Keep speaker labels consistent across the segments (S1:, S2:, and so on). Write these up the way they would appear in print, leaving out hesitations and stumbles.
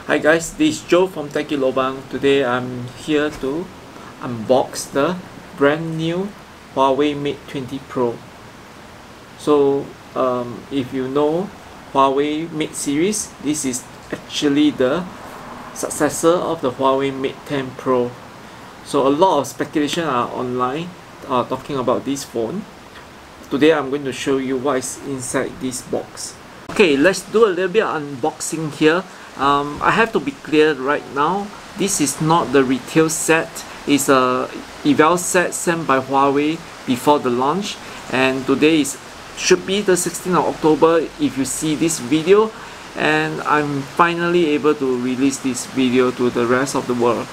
S1: Hi guys, this is Joe from Techie Lobang. Today I'm here to unbox the brand new HUAWEI Mate 20 Pro. So if you know HUAWEI Mate series, this is actually the successor of the HUAWEI Mate 10 Pro. So a lot of speculation are online talking about this phone. Today I'm going to show you what is inside this box. Okay, let's do a little bit of unboxing here. I have to be clear right now, this is not the retail set. It's a eval set sent by HUAWEI before the launch, and today should be the 16th of October if you see this video, and I'm finally able to release this video to the rest of the world.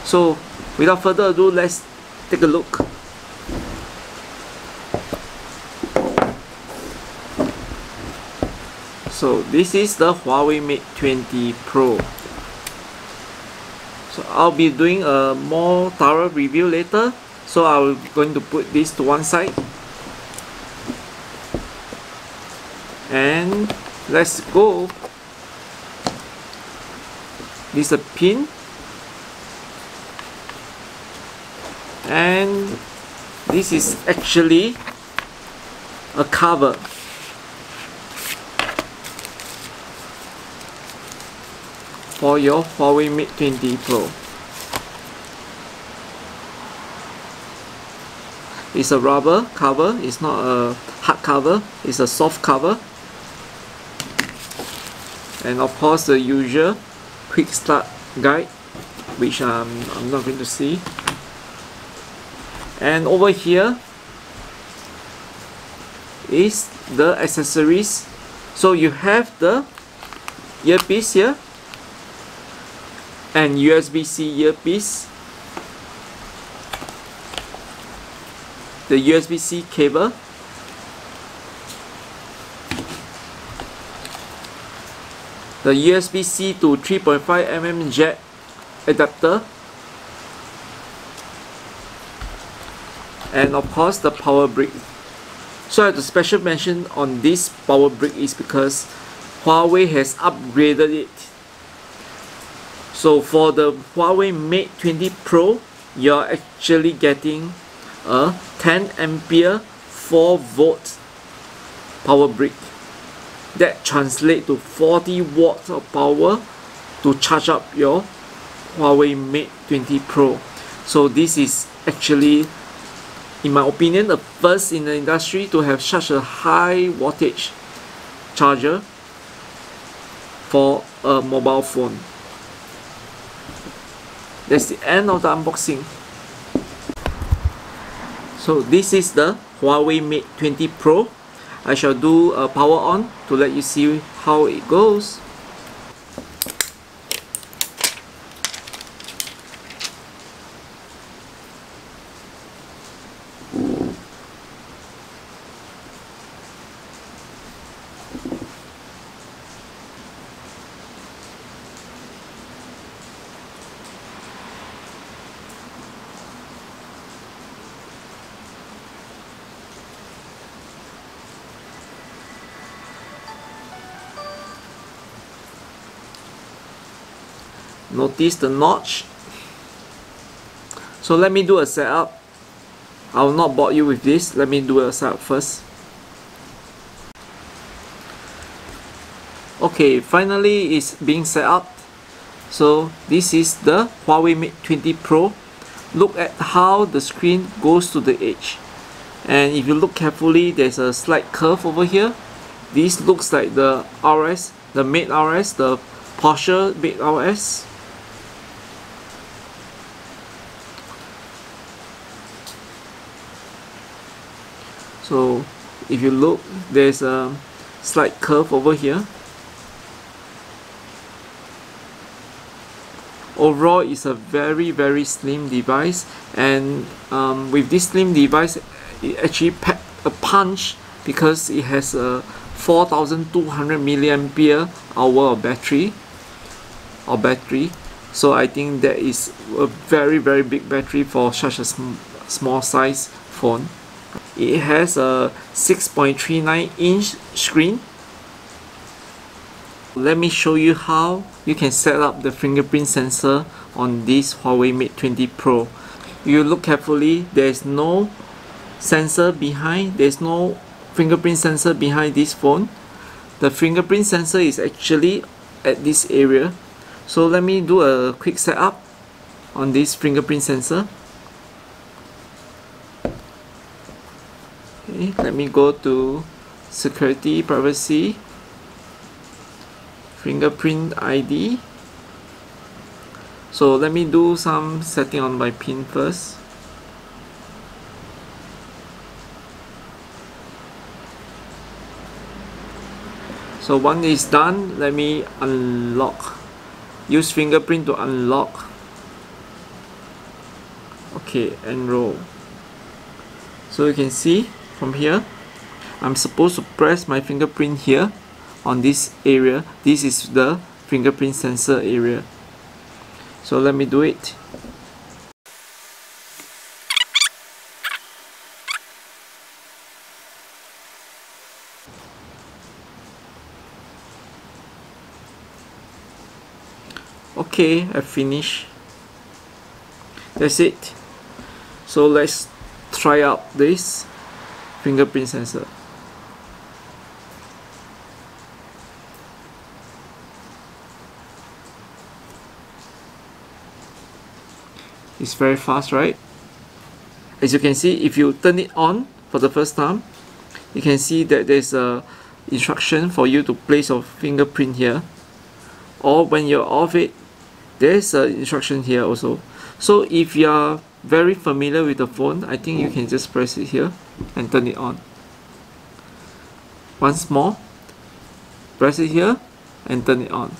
S1: So without further ado, let's take a look. So this is the HUAWEI Mate 20 Pro. So I'll be doing a more thorough review later. So I'm going to put this to one side. And let's go. This is a pin. And this is actually a cover. For your HUAWEI Mate 20 Pro. It's a rubber cover, it's not a hard cover, it's a soft cover. And of course the usual quick start guide, which I'm not going to see. And over here is the accessories. So you have the earpiece here, and USB-C earpiece, the USB-C cable, the USB-C to 3.5mm jack adapter, and of course the power brick. So I have to special mention on this power brick is because HUAWEI has upgraded it. So for the HUAWEI Mate 20 Pro, you're actually getting a 10 ampere 4-volt power brick. That translates to 40 watts of power to charge up your HUAWEI Mate 20 Pro. So this is actually, in my opinion, the first in the industry to have such a high wattage charger for a mobile phone. That's the end of the unboxing. So this is the HUAWEI Mate 20 Pro. I shall do a power on to let you see how it goes. Notice the notch. So let me do a setup. I will not bore you with this. Let me do a setup first. Okay, finally it's being set up. So this is the HUAWEI Mate 20 Pro. Look at how the screen goes to the edge. And if you look carefully, there's a slight curve over here. This looks like the RS, the Mate RS, the Porsche Mate RS. So if you look, there's a slight curve over here. Overall, it's a very slim device, and with this slim device, it actually packed a punch because it has a 4200 milliampere hour of battery. So I think that is a very big battery for such a small size phone. It has a 6.39-inch screen Let me show you how you can set up the fingerprint sensor on this Huawei Mate 20 Pro. You look carefully, there's no sensor behind, there's no fingerprint sensor behind this phone. The fingerprint sensor is actually at this area. So let me do a quick setup on this fingerprint sensor. Okay, let me go to security, privacy, fingerprint ID. So let me do some setting on my pin first. So one is done, let me unlock. Use fingerprint to unlock. Okay, enroll. So you can see from here, I'm supposed to press my fingerprint here on this area. This is the fingerprint sensor area. So let me do it. Okay, I finished. That's it. So let's try out this fingerprint sensor. It's very fast, right? As you can see, if you turn it on for the first time, you can see that there's a instruction for you to place your fingerprint here. Or when you're off it, there's an instruction here also. So if you are very familiar with the phone, I think you can just press it here and turn it on. Once more, press it here and turn it on.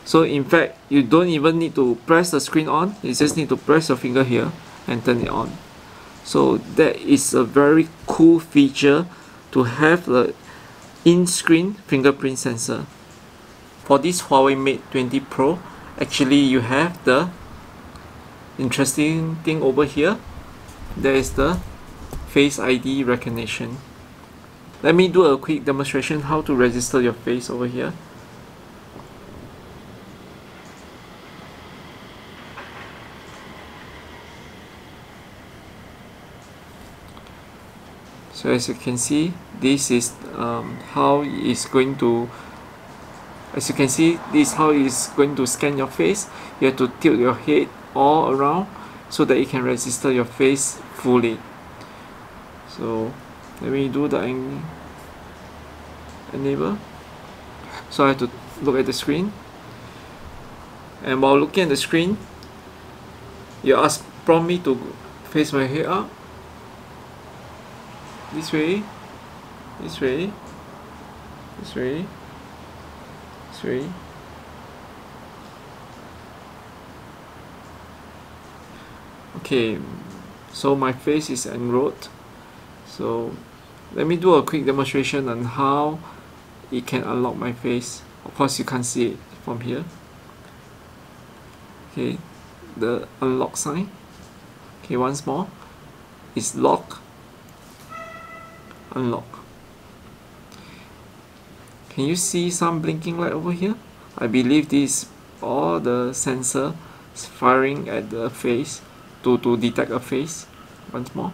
S1: So in fact, you don't even need to press the screen on, you just need to press your finger here and turn it on. So that is a very cool feature to have the in-screen fingerprint sensor. For this Huawei Mate 20 Pro, actually you have the interesting thing over here. There is the Face ID recognition. Let me do a quick demonstration how to register your face over here. So as you can see, this is how it's going to. As you can see, this is how it's going to scan your face. You have to tilt your head all around so that it can register your face fully. So let me do the enable. So I have to look at the screen, and while looking at the screen, you prompt me to face my head up, this way, this way, this way, this way. Okay, so my face is enrolled. So let me do a quick demonstration on how it can unlock my face. Of course you can't see it from here. Okay, the unlock sign. Okay, once more, it's lock, unlock. Can you see some blinking light over here? I believe this is all the sensor firing at the face to detect a face. Once more.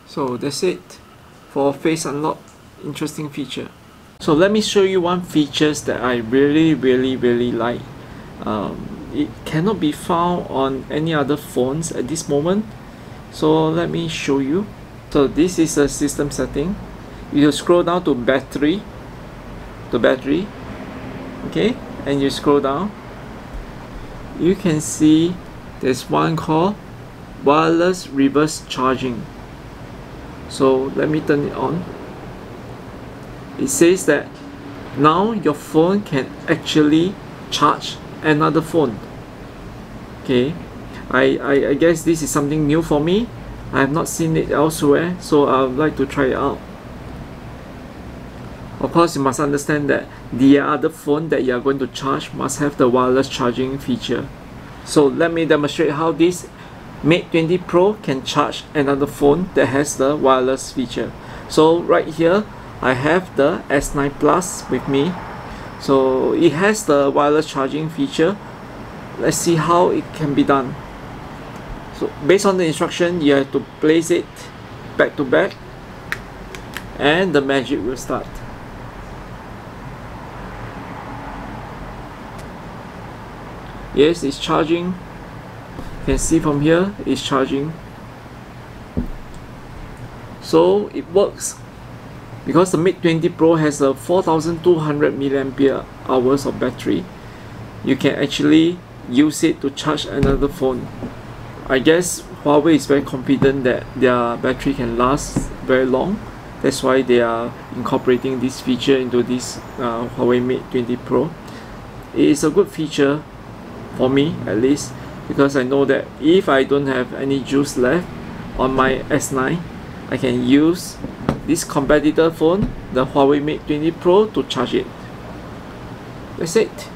S1: So that's it for face unlock. Interesting feature. So let me show you one features that I really like. It cannot be found on any other phones at this moment. So let me show you. So this is a system setting. You scroll down to battery, okay, and you scroll down. You can see there's one called wireless reverse charging. So let me turn it on. It says that now your phone can actually charge another phone. Okay, I guess this is something new for me. I have not seen it elsewhere, so I would like to try it out. Of course, you must understand that the other phone that you are going to charge must have the wireless charging feature. So let me demonstrate how this Mate 20 Pro can charge another phone that has the wireless feature. So right here I have the S9 Plus with me. So it has the wireless charging feature. Let's see how it can be done. So based on the instruction, you have to place it back to back and the magic will start. Yes, it's charging. You can see from here, it's charging. So it works because the Mate 20 Pro has a 4200 milliampere hours of battery. You can actually use it to charge another phone. I guess Huawei is very confident that their battery can last very long. That's why they are incorporating this feature into this Huawei Mate 20 Pro. It is a good feature for me, at least, because I know that if I don't have any juice left on my S9, I can use this competitor phone, the Huawei Mate 20 Pro, to charge it. That's it.